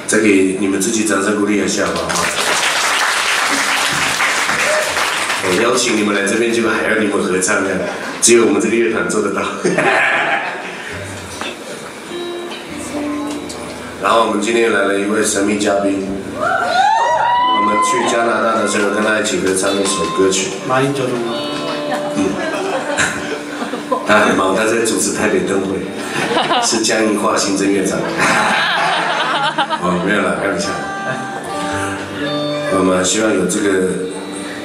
再给你们自己掌声鼓励一下吧。我邀请你们来这边，结果还要你们合唱呢，只有我们这个乐团做得到。然后我们今天来了一位神秘嘉宾，我们去加拿大的时候跟他一起合唱一首歌曲。马英九总统。他很忙，他在主持台北灯会，是江宜桦行政院长。哦，没有了，开玩笑。我们希望有这个，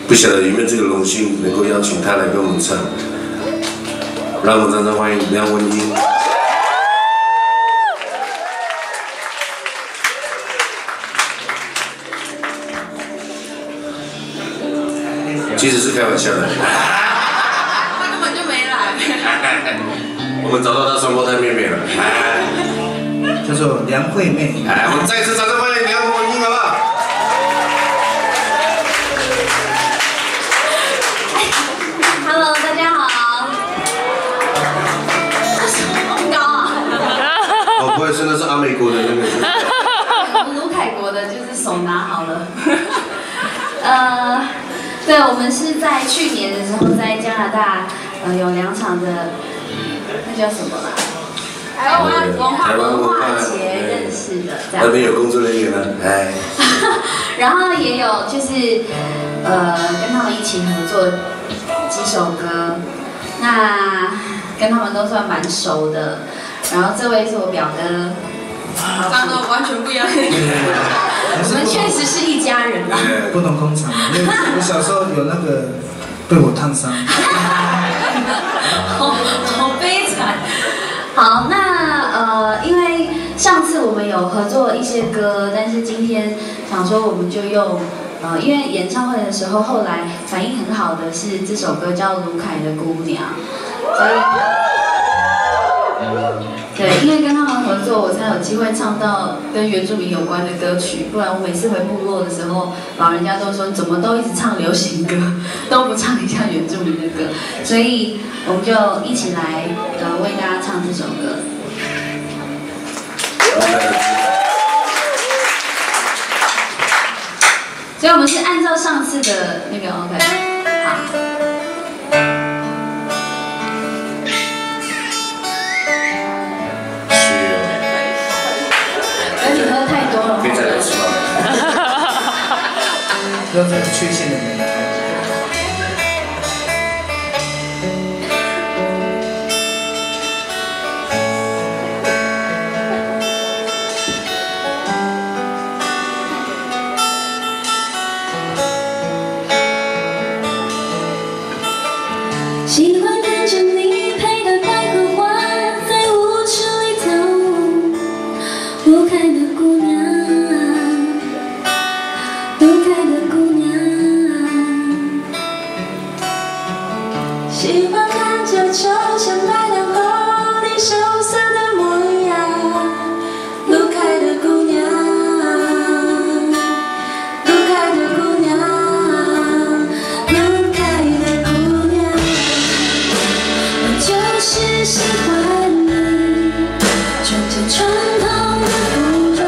不晓得有没有这个荣幸能够邀请他来跟我们唱，让我们掌声欢迎梁文音。其实是开玩笑的。他根本就没来。我们找到他双胞胎妹妹了。叫做梁惠妹。哎，我们再次掌声欢迎梁文音，好不好 ？Hello， 大家好。这么高啊？哦，不会是那是阿美国的那个。卢凯国的就是手拿好了。对，我们是在去年的时候在加拿大，有2场的，那叫什么啦？台湾文化节认识的，这样。那边有工作人员呢，哎。然后也有就是跟他们一起合作几首歌，那跟他们都算蛮熟的。然后这位是我表哥，长得完全不一样。我们确实是一家人啦。不同工厂，因为我小时候有那个被我烫伤。好悲惨。好，那因为上次我们有合作一些歌，但是今天想说我们就用因为演唱会的时候后来反应很好的是这首歌叫卢凯的姑娘，所以。对，因为跟他们合作，我才有机会唱到跟原住民有关的歌曲。不然我每次回部落的时候，老人家都说怎么都一直唱流行歌，都不唱一下原住民的歌。所以我们就一起来为大家唱这首歌。所以我们是按照上次的那个 OK， 好。可以再来吃吗？要这个缺陷的美。喜欢看着你配的百合花在舞池里跳舞，卢凯的姑娘。喜欢看着秋千摆荡后你羞涩的模样，卢凯的姑娘，卢凯的姑娘，卢凯的姑娘，我就是喜欢你，穿着传统的服装。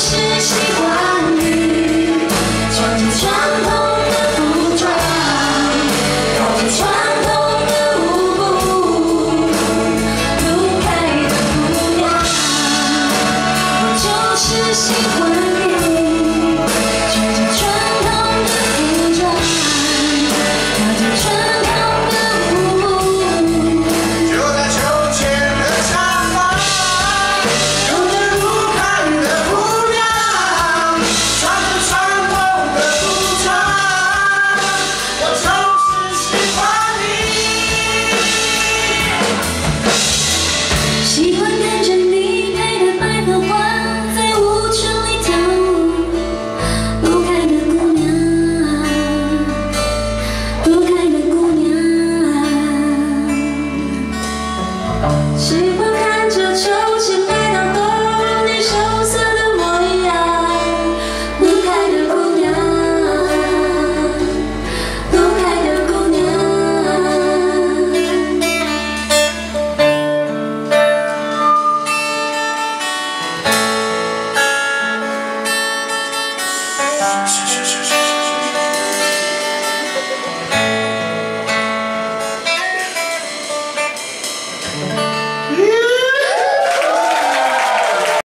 就是喜欢你，穿着传统的服装，跳着传统的舞步，路开的姑娘。我就是喜欢你，穿着传统的服装，跳着传统的舞步。就在秋千的长发，有着路开的姑娘，穿着传统的服装，我就是喜欢你。喜欢看着你配的百合花在舞池里跳舞，路开的姑娘，路开的姑娘。喜欢看着秋千摆到后你羞涩的模样，路开的姑娘，路开的姑娘。